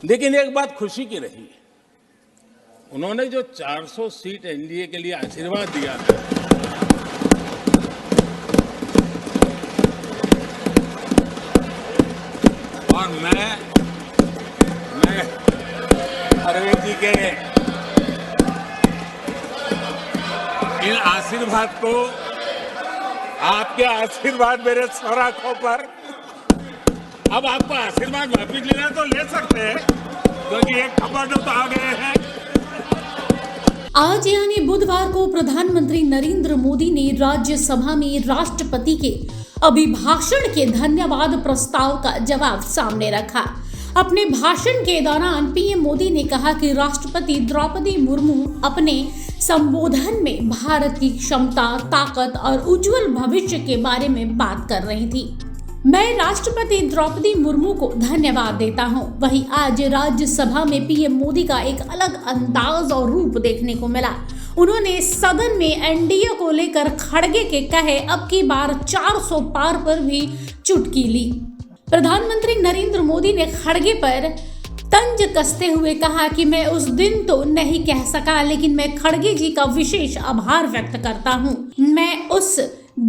लेकिन एक बात खुशी की रही, उन्होंने जो 400 सीट एनडीए के लिए आशीर्वाद दिया था, और मैं परवेज जी के इन आशीर्वाद को, आपके आशीर्वाद मेरे सर आंखों पर, अब आपको आशीर्वाद वापिस लेना तो ले सकते हैं, क्योंकि एक खबर तो आ गए हैं। आज यानी बुधवार को प्रधानमंत्री नरेंद्र मोदी ने राज्यसभा में राष्ट्रपति के अभिभाषण के धन्यवाद प्रस्ताव का जवाब सामने रखा। अपने भाषण के दौरान पीएम मोदी ने कहा कि राष्ट्रपति द्रौपदी मुर्मू अपने संबोधन में भारत की क्षमता, ताकत और उज्जवल भविष्य के बारे में बात कर रही थी। मैं राष्ट्रपति द्रौपदी मुर्मू को धन्यवाद देता हूं। वहीं आज राज्यसभा में पीएम मोदी का एक अलग अंदाज और रूप देखने को मिला। उन्होंने सदन में एनडीए को लेकर खड़गे के कहे अब की बार 400 पार पर भी चुटकी ली। प्रधानमंत्री नरेंद्र मोदी ने खड़गे पर तंज कसते हुए कहा कि मैं उस दिन तो नहीं कह सका, लेकिन मैं खड़गे जी का विशेष आभार व्यक्त करता हूं। मैं उस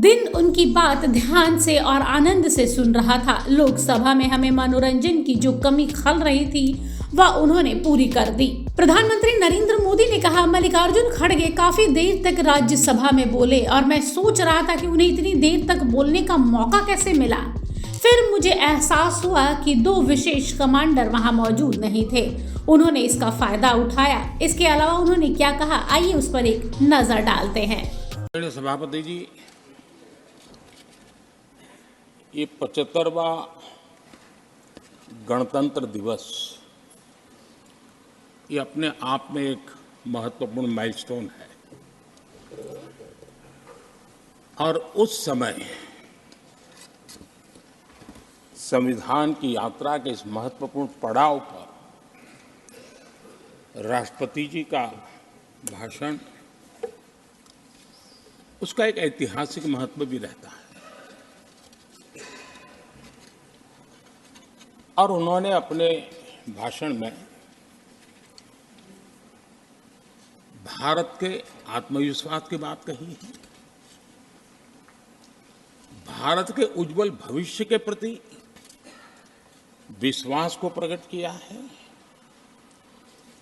दिन उनकी बात ध्यान से और आनंद से सुन रहा था। लोकसभा में हमें मनोरंजन की जो कमी खल रही थी वह उन्होंने पूरी कर दी। प्रधानमंत्री नरेंद्र मोदी ने कहा, मल्लिकार्जुन खड़गे काफी देर तक राज्यसभा में बोले और मैं सोच रहा था कि उन्हें इतनी देर तक बोलने का मौका कैसे मिला। फिर मुझे एहसास हुआ कि दो विशेष कमांडर वहां मौजूद नहीं थे। उन्होंने इसका फायदा उठाया। इसके अलावा उन्होंने क्या कहा, आइए उस पर एक नजर डालते हैं। सभापति जी, ये 75वां गणतंत्र दिवस, ये अपने आप में एक महत्वपूर्ण माइलस्टोन है। और उस समय संविधान की यात्रा के इस महत्वपूर्ण पड़ाव पर राष्ट्रपति जी का भाषण, उसका एक ऐतिहासिक महत्व भी रहता है। और उन्होंने अपने भाषण में भारत के आत्मविश्वास की बात कही है, भारत के उज्जवल भविष्य के प्रति विश्वास को प्रकट किया है,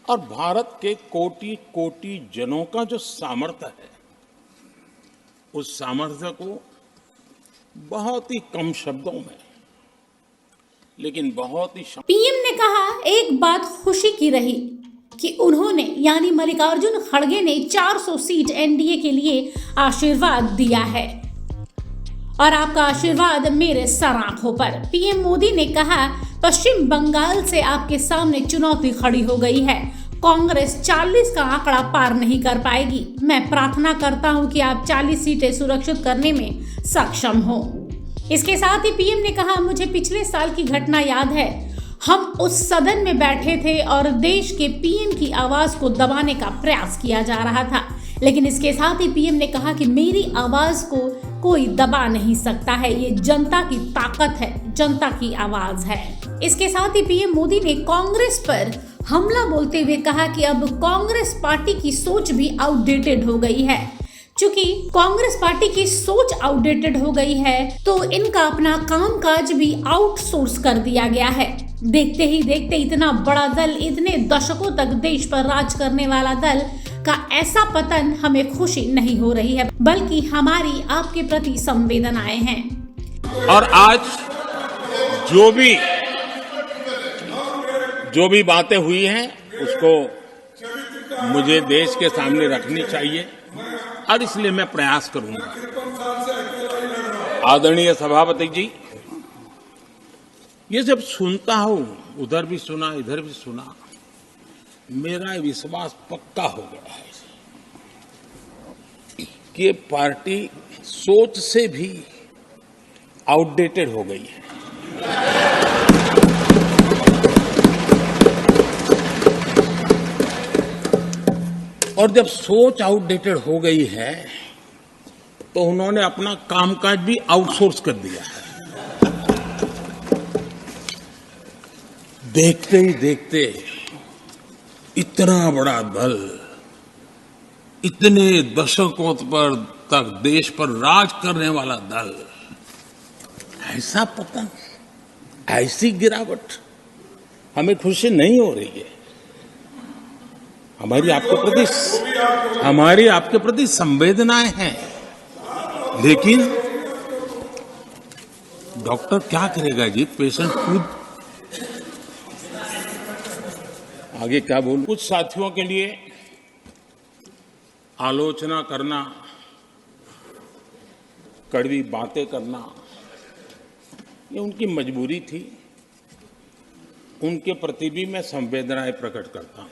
और भारत के कोटि कोटि जनों का जो सामर्थ्य है, उस सामर्थ्य को बहुत ही कम शब्दों में, लेकिन बहुत ही पीएम ने कहा, एक बात खुशी की रही कि उन्होंने यानी मल्लिकार्जुन खड़गे ने 400 सीट एनडीए के लिए आशीर्वाद दिया है और आपका आशीर्वाद मेरे सर आंखों पर। पीएम मोदी ने कहा, पश्चिम बंगाल से आपके सामने चुनौती खड़ी हो गई है। कांग्रेस 40 का आंकड़ा पार नहीं कर पाएगी। मैं प्रार्थना करता हूं कि आप 40 सीटें सुरक्षित करने में सक्षम हो। इसके साथ ही पीएम ने कहा, मुझे पिछले साल की घटना याद है। हम उस सदन में बैठे थे और देश के पीएम की आवाज को दबाने का प्रयास किया जा रहा था, लेकिन इसके साथ ही पीएम ने कहा कि मेरी आवाज को कोई दबा नहीं सकता है। ये जनता की ताकत है, जनता की आवाज है। इसके साथ ही पीएम मोदी ने कांग्रेस पर हमला बोलते हुए कहा कि अब कांग्रेस पार्टी की सोच भी आउटडेटेड हो गई है। चूंकि कांग्रेस पार्टी की सोच आउटडेटेड हो गई है, तो इनका अपना कामकाज भी आउटसोर्स कर दिया गया है। देखते ही देखते इतना बड़ा दल, इतने दशकों तक देश पर राज करने वाला दल का ऐसा पतन हमें खुशी नहीं हो रही है, बल्कि हमारी आपके प्रति संवेदनाएं हैं। और आज जो भी बातें हुई हैं, उसको मुझे देश के सामने रखनी चाहिए, और इसलिए मैं प्रयास करूंगा। आदरणीय सभापति जी, ये जब सुनता हूं, उधर भी सुना, इधर भी सुना, मेरा विश्वास पक्का हो गया है कि पार्टी सोच से भी आउटडेटेड हो गई है। और जब सोच आउटडेटेड हो गई है, तो उन्होंने अपना कामकाज भी आउटसोर्स कर दिया है। देखते ही देखते इतना बड़ा दल, इतने दशकों पर तक देश पर राज करने वाला दल, ऐसा पतन, ऐसी गिरावट, हमें खुशी नहीं हो रही है। हमारी आपके प्रति संवेदनाएं हैं, लेकिन डॉक्टर क्या करेगा जी, पेशेंट खुद आगे क्या बोलूं। कुछ साथियों के लिए आलोचना करना, कड़वी बातें करना, ये उनकी मजबूरी थी। उनके प्रति भी मैं संवेदनाएं प्रकट करता हूं।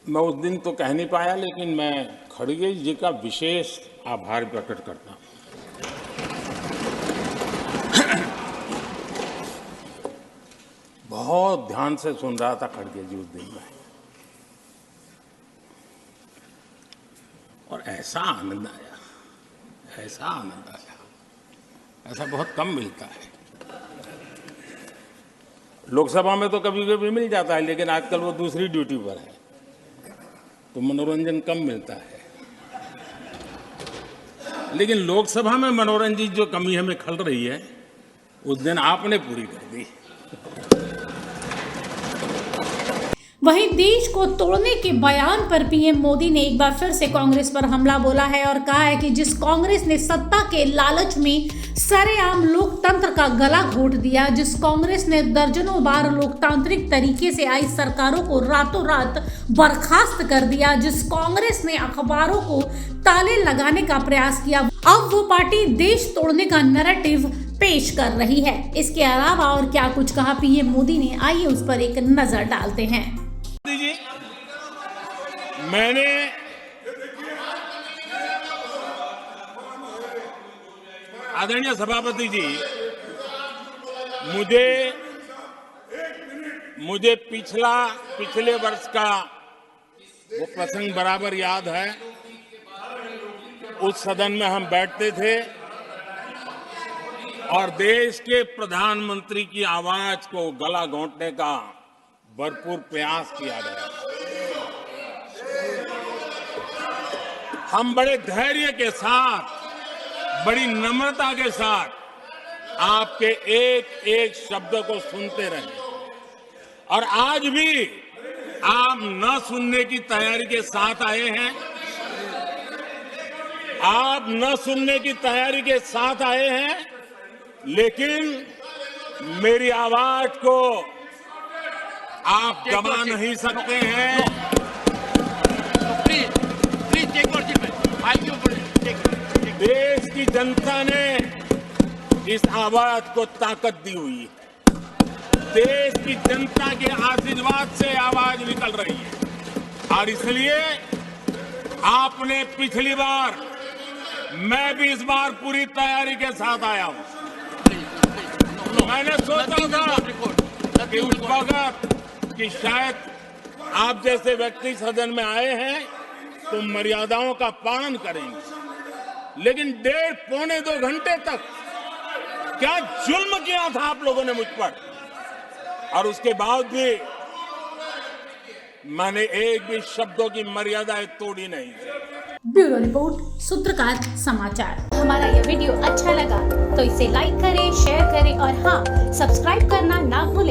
मैं उस दिन तो कह नहीं पाया, लेकिन मैं खड़गे जी का विशेष आभार प्रकट करता हूं। बहुत ध्यान से सुन रहा था खड़गे जी उस दिन में, और ऐसा आनंद आया, ऐसा बहुत कम मिलता है। लोकसभा में तो कभी कभी मिल जाता है, लेकिन आजकल वो दूसरी ड्यूटी पर है, तो मनोरंजन कम मिलता है। लेकिन लोकसभा में मनोरंजन की जो कमी हमें खल रही है, उस दिन आपने पूरी कर दी। वहीं देश को तोड़ने के बयान पर पीएम मोदी ने एक बार फिर से कांग्रेस पर हमला बोला है और कहा है कि जिस कांग्रेस ने सत्ता के लालच में सरेआम लोकतंत्र का गला घोट दिया, जिस कांग्रेस ने दर्जनों बार लोकतांत्रिक तरीके से आई सरकारों को रातों रात बर्खास्त कर दिया, जिस कांग्रेस ने अखबारों को ताले लगाने का प्रयास किया, अब वो पार्टी देश तोड़ने का नैरेटिव पेश कर रही है। इसके अलावा और क्या कुछ कहा पीएम मोदी ने, आइए उस पर एक नजर डालते हैं। जी, मैंने आदरणीय सभापति जी, मुझे पिछले वर्ष का वो प्रसंग बराबर याद है। उस सदन में हम बैठते थे और देश के प्रधानमंत्री की आवाज को गला घोंटने का भरपूर प्रयास किया गया। हम बड़े धैर्य के साथ, बड़ी नम्रता के साथ आपके एक एक शब्द को सुनते रहे, और आज भी आप न सुनने की तैयारी के साथ आए हैं। आप न सुनने की तैयारी के साथ आए हैं, लेकिन मेरी आवाज को आप दबा नहीं सकते हैं। देश की जनता ने इस आवाज को ताकत दी हुई है। देश की जनता के आशीर्वाद से आवाज निकल रही है, और इसलिए आपने पिछली बार, मैं भी इस बार पूरी तैयारी के साथ आया हूं। मैंने सोचा था कि उस वक्त कि शायद आप जैसे व्यक्ति सदन में आए हैं तो मर्यादाओं का पालन करेंगे, लेकिन 1.5-2 घंटे तक क्या जुल्म किया था आप लोगों ने मुझ पर, और उसके बाद भी मैंने एक भी शब्दों की मर्यादाएं तोड़ी नहीं। ब्यूरो रिपोर्ट, सूत्रकार समाचार। हमारा यह वीडियो अच्छा लगा तो इसे लाइक करें, शेयर करें और हाँ, सब्सक्राइब करना ना भूलें।